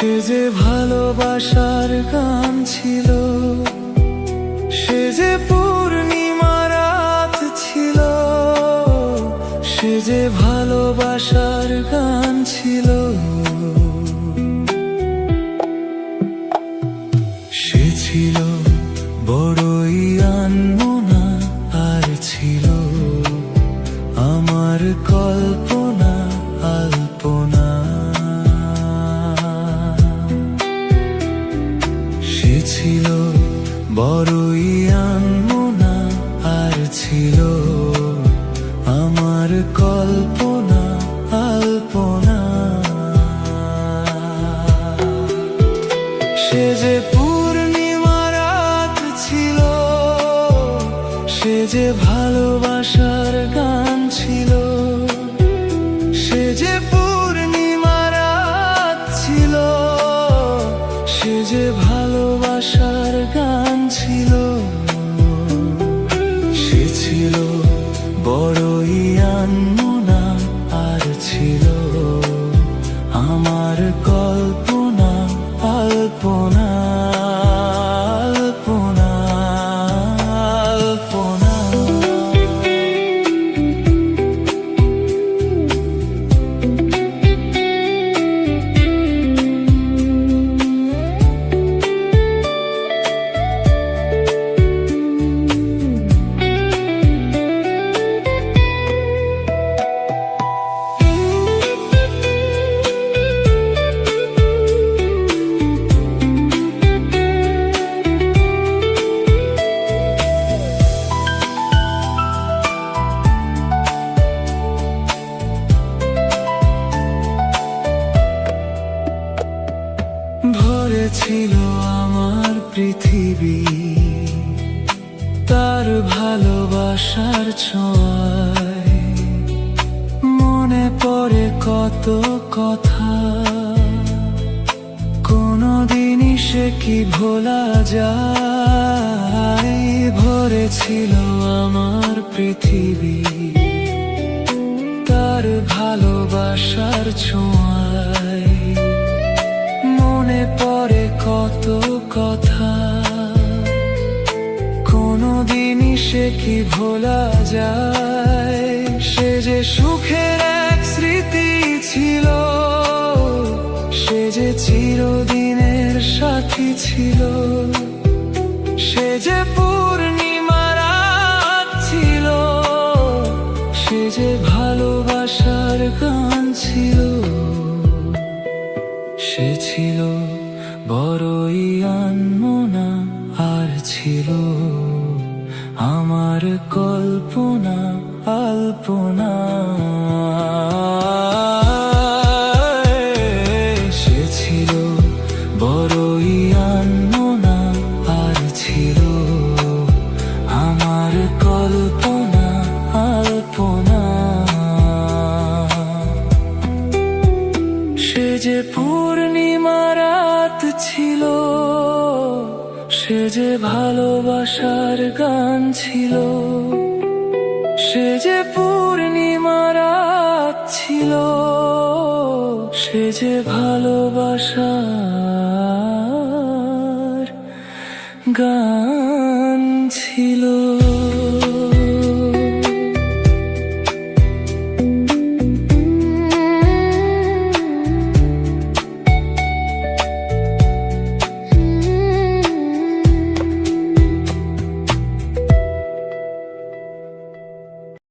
সে যে ভালোবাসার গান ছিল, সে যে পূর্ণিমা রাত ছিল, সে যে ভালোবাসার গান ছিল। সে ছিল বড়ই আনমনা, আর ছিল আমার কল্পনা আলপনা। সে ছিল বড়ই আনমনা, আর ছিল আমার কল্পনা আলপনা। সে যে পূর্ণিমা রাত ছিল, সে যে ভালোবাসার গান ছিল। সে যে পূর্ণিমা রাত ছিল, সে যে ভালোবাসার গান ছিল। সে ছিল বড়ই আনমনা, আর ছিল আমার কল্পনা আলপনা আলপনা আলপনা। ভরে ছিল আমার পৃথিবী তার ভালোবাসার ছোঁয়ায়। মনে পড়ে কত কথা, কোনদিনই সে কি ভোলা যায়। ভরে ছিল আমার পৃথিবী তার ভালোবাসার ছোঁয়ায়। মনে পড়ে কত কথা, কোনদিনই সে কি ভোলা যায়। সে যে সুখের এক স্মৃতি ছিল, সে যে চিরদিনের সাথী ছিল। সে যে পূর্ণিমা রাত ছিল, সে যে ভালোবাসার গান ছিল। সে ছিল বড়ই আনমনা, আর ছিল আমার কল্পনা আলপনা। সে ছিল বড়ই আনমনা, আর ছিল আমার কল্পনা আলপনা। সে যে পূর্ণিমা রাত ছিল, সে যে ভালোবাসার গান ছিল। সে যে পূর্ণিমা রাত ছিল, সে যে ভালোবাসার গান ছিল।